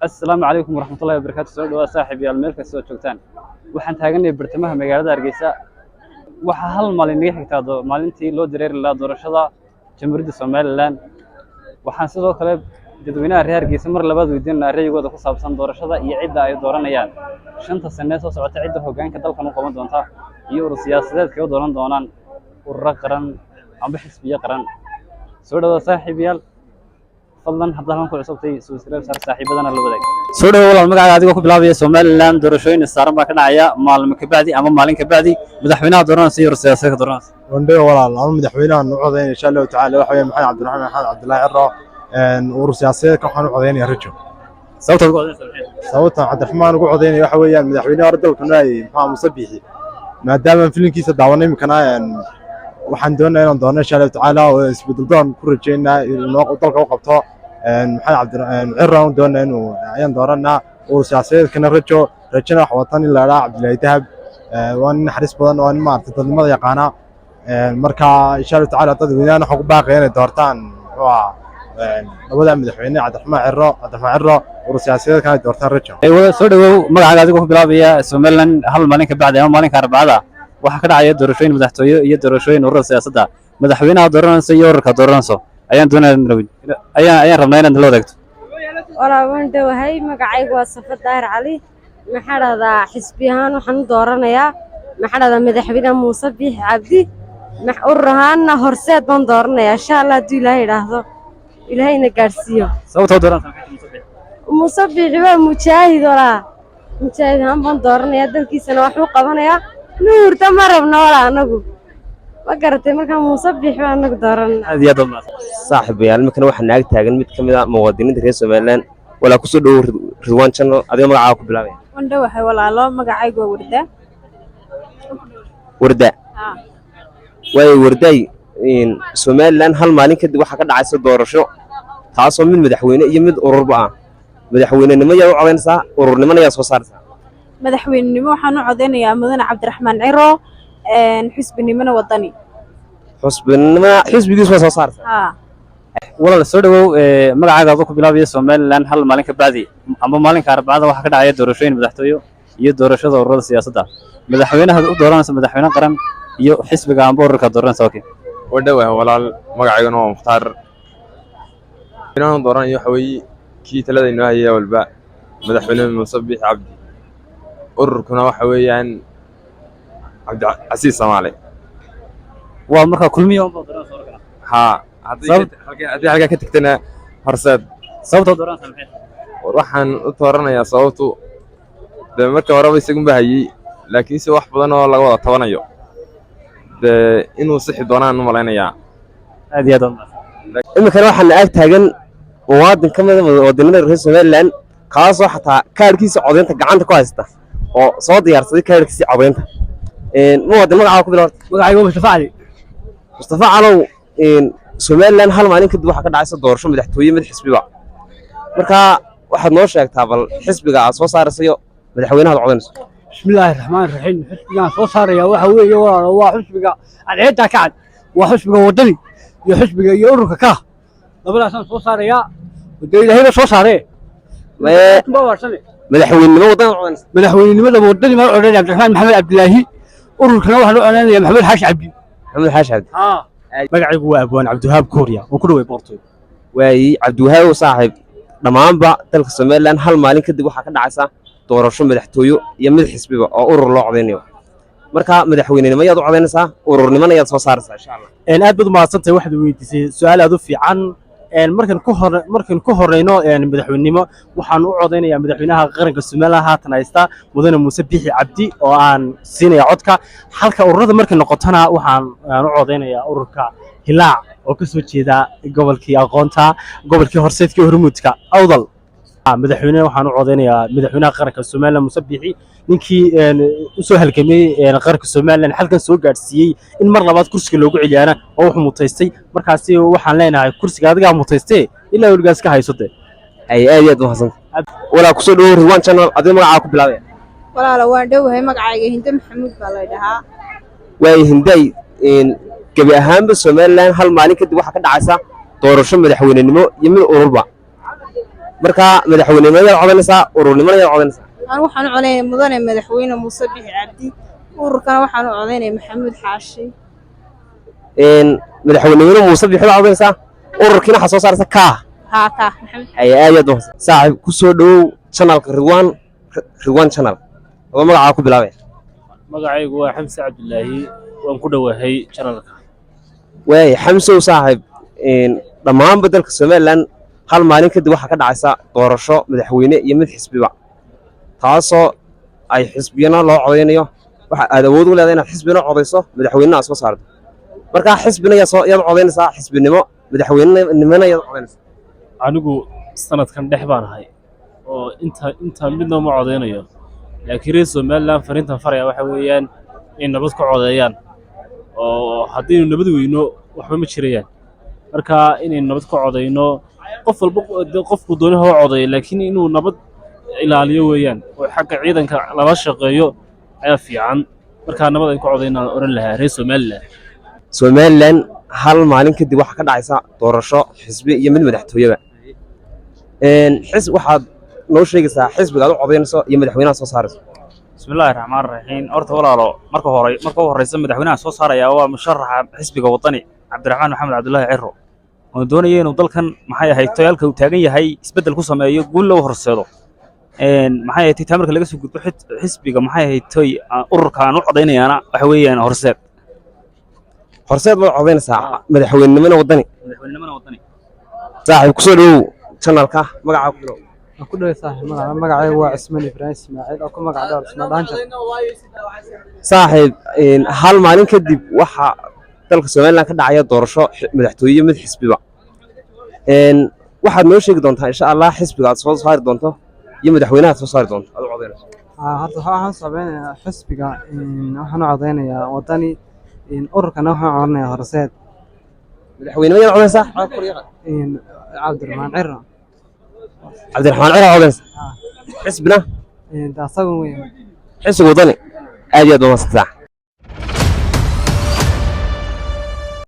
السلام عليكم ورحمة الله وبركاته. سؤال دواء صاحب يا الملك سو joogtaan waxaan taaganay bartamaha magaalada Hargeysa waxa hal maalin naga xigtaado maalintii loo direeri la doorashada jamhuuriyadda Soomaaliland waxaan sidoo kale dadweynaha reer Hargeysa mar labaad weydiinaa ra'yigooda ku saabsan doorashada iyo cidda ay dooranayaan shanta sano soo socota cidda hoggaanka dalkan u qaban doonta iyo urur siyaasadeed ka dooran doonaan urur qaran ama xisbiyo qaran soo dhawaad saaxiibayaal fadlan haddaan ku cusubtay subscribe sar saaxiibadana la wadaag soo dhawaad magacaaga adigoo ku bilaabaya Soomaaliland doorashooyin saaran baa ka dhacaya maalmo ka bacdi ama maalin ka bacdi madaxweynaha dooranaysa iyo siyaasadda dooranaysa wandee walaal ama madaxweynaha u codeynaya insha Allah taala waxa weeye maxamed cabdiraxmaan maxamed cabdullaahi ciro urur siyaasadeed ka waxaan u codeynaya rajo sababta cabdiraxmaan ugu codeynaya waxa weeyaan madaxweynaha dalkana ay maxaa musabixi maadaama filimkiisa daawanay imkana waxaan doonayaa inaan doono insha Allah taala oo isbedel doon ku rajeynaa inuu dalka u qabto maxamed cabdiraxmaan ciro doonaa inuu ayaan dooranaa urur siyaasadeed kana rajana wax watan in la ilaa Cabdullaahi Dahab waan naxariis badan oo maartay dadnimada yaqaana marka insha Allah taala dadweynaha waxa ku baaqay inay doortaan labada madaxweyne cabdiraxmaan ciro urur siyaasadeed kana doortaan rajo soo dhawow magacaaga adigoo ku bilaabaya Soomaaliland hal maalin ka bacdi ama maalinka Arbacada waxa ka dhacaya doorashooyin madaxtooyo iyo doorashooyin urur siyaasadda madaxweynaha dooranaysa iyo ururka dooranaysa ayaan rabnaa inaad la wadaagto walaa waan dhawahay magacaygu waa Safar Daahir Cali maxaa dhahdaa xisbiyahan waxaan dooranayaa maxaa dhahdaa madaxweyne Muuse Biixi Cabdi urur ahaanna horseed baan dooranayaa insha Allah haddii Ilaahay yiraahdo ilaahayna gaarsiiyo sababtoo dooranaysa Muuse Biixi waa mujaahid ahaan baan dooranayaa dalkiisana wax u qabanayaa nuurta ma rabno walaa anagu ma garatay markaa Muuse Biixi baan anagu dooranaa aad iyo aad saaxiibayaal markana waxaan naag taagan mid kamid ah muwaadiniinta reer Soomaaliland wala ku soo dhaw Ridwaan Channel adiga magacaaga ku bilaabay waan dhawahay walaalo magacaygu waa Warda way warday in Soomaaliland hal maalin kadib waxa ka dhacaysa doorasho taasoo mid madaxweyne iyo mid ururba ah madaxweynenimo yaa u codeynaysa ururnimada yaa soo saaraysa madaxweynenimo waxaan u codeynayaa mudane Cabdiraxmaan Ciro xisbinimada wadani xisbigiisu waa soo saaraysa walaal soo dhawow magacaaga aad ku bilaabaya Soomaaliland hal maalin ka bacdi ama maalinka Arbacada waxa ka dhacaya doorashooyin madaxtooyo iyo doorashada ururada siyaasadda madaxweynaha u dooranaysa madaxweyne qaran iyo xisbiga aan ururka dooranaysa wadhawahay walaal magacaygana waa Mukhtaar inaan dooranayo waxa weeye kii talada inoo hayay walba madaxweyne Muuse Biixi Cabdi ururkuna waxa weeyaan Cabdicasiis Soomaali waa marka kulmiyo oo dooranaysa ha haddii halka ka tagtana horseed sababtoo dooranaysa maxay waxaan u dooranayaa sababtu de marka horeba isagu bahayay laakiin si wax badan oo laga wada tabanayo de inuu sixi doonaan u maleynayaa aad iyo aad imikana waxaan naag taagan muwaadin kamid ah muwaadiniinta reer Soomaaliland kaasoo xataa kaarkiisa codeynta gacanta ku haysta oo soo diyaarsaday kaarkiisa codeynta muwaadin magacaaga ku bilaabay magacaygu Mustafa Calow Soomaaliland hal maalin kadib waxa ka dhacaysa doorasho madaxtooye mid xisbiga marka waxaad noo sheegtaa bal xisbiga aad soo saarayso madaxweynaha codeynayso bismillaahi raxmaani raxiim xisbigan soo saaraya waxa weeye waa xisbiga cadceedda ka cad waa xisbiga wadani iyo xisbiga iyo ururka ka labadaasaan soo saaraya wada ilaahayba soo saaree madaxweynenimo wadani codeynaysa madaxweynenimada wadani ma codeynaya Cabdiraxmaan Maxamed Cabdilaahi ururkana waxaan u codeynaya Maxamed Xaashi Cabdi magacaygu waa Abwaan Cabdiwahaab Kooriya oo ku dhaway Boortooy waay Cabdiwahaab saaxiib dhamaanba dalka Soomaaliland hal maalin kadib waxa ka dhacaysa doorasho madaxtooyo iyo mid xisbiga oo urur loo codeynayo marka madaxweynenimo yaad u codeynaysaa ururnimada yaad soo saaraysaa insha Allah aad bad maadsantahay waxaad weydiisay su'aal aad u fiican markan ku horeyno madaxweynenimo waxaan u codeynayaa madaxweynaha qaranka Soomaaliland haatan haysta mudane Muuse Biixi Cabdi oo aan siinaya codka halka ururada markay noqotana waxaan u codeynayaa ururka Hilaac oo ka soo jeeda gobolkii aqoonta gobolkii horseedkii hormuudka awdal madaxweynaha waxaan u codeynayaa madaxweynaha qaranka Soomaaliland Muuse Biixi ninkii u soo halgamay qaranka Soomaaliland halkan soo gaarsiiyay in mar labaad kursiga loogu celiyaana oo wuxuu mutaystay markaasi waxaan leenahay kursiga adiga mutaystay ilaa waligaas ka haysote ay aad mahadsan wala ku soo dhaw Ridwaan Channel adiga magacaaga ku bilaabay walaalo waan dhawahay magacayga Hinde Maxamuud baa la dhahaa way Hinday gabi ahaanba Soomaaliland hal maalin kadib waxa ka dhacaysa doorasho madaxweynenimo iyo mid ururba marka madaxweynenimada ayaad codaynaysaa ururnimada ayaad codaynaysaa أنا waxaan u codeynaya mudane madaxweyne Muuse Bixi Cabdi ururkana waxaan u codeynaya Maxamuud Xaashi madaxweynenimada Muuse Bixi baad codaynaysaa ururkiina waxaa soo saaraysa kaa ها كا محمد ay aad u saaxiib ku soo dhow channelka Ridwan channel oo magaca ku bilaabay magacaygu waa Xamse Cabdullaahi waan ku dhawahay channelka way Xamse saaxiib dhammaan dalka Soomaaliland hal maalin kadib waxa ka dhacaysa doorasho madaxweyne iyo mid xisbiba taasoo ay xisbiyana loo codeynayo waxa aad awood u leedahay inaad xisbina codeyso madaxweynena soo saarto marka xisbina yaad codeynaysaa xisbinimo madaxweynenimana yaad codeynaysaa anigu sanadkan dhex baan ahay oo inta midna ma codeynayo laakiin reer Soomaaliland fariintan faraya waxa weeyaan in nabad ku codeeyaan oo haddii nabad weyno waxba ma jirayaan marka inay nabad ku codeyno qof walba qofku doonayo codeeyo laakiin inuu nabad ilaaliyo weeyaan oo xagga ciidanka lala shaqeeyo ayaa fiican marka nabad ay ku codeynaan oran lahaa reer Soomaaliland hal maalin kadib waxa ka dhacaysa doorasho xisbi iyo mid madaxtooyaba xisb waxaad noo sheegaysaa xisbiga aad u codeynayso iyo madaxweynaha soo saarayso bismillaahi raxmaani raxiim horta walaalo marka ugu horeysa madaxweynaha soo saaraya waa musharaxa xisbiga wadani Cabdiraxmaan Maxamed Cabdullaahi Ciro oo doonaya inuu dalkan maxay ahayd tayalka uu taagan yahay isbedel ku sameeyo guul loo horseedo maxay ahayd tamarka laga soo gudbo xisbiga maxay ahayd ururka aan u codeynayana waxa weeyaan horseed baad codeynaysaa madaxweynenimada wadani saaxiib ku soo dhow channelka magaca ku bilow ku dhawahay saaxiib magacaygu waa Cismaan Ibraahim Ismaaciil oo ku magac dheer Cismaan Dhaanjar saaxiib hal maalin kadib waxa dalka Soomaaliland ka dhacaya doorasho madaxtooye mid xisbiba waxaad noo sheegi doontaa insha Allah xisbiga aad soo saari doonto iyo madaxweynaha soo saari doonto aad u codeynayso horta waxaan samaynayaa xisbiga waxaan u codeynayaa wadani ururkana waxaan codeynaya horseed madaxweynimada yaad codeynaysaa Cabdiraxmaan Ciro codeynaysaa xisbina asagu weyn xisbiga wadani aad iyo aad u mahadsantahay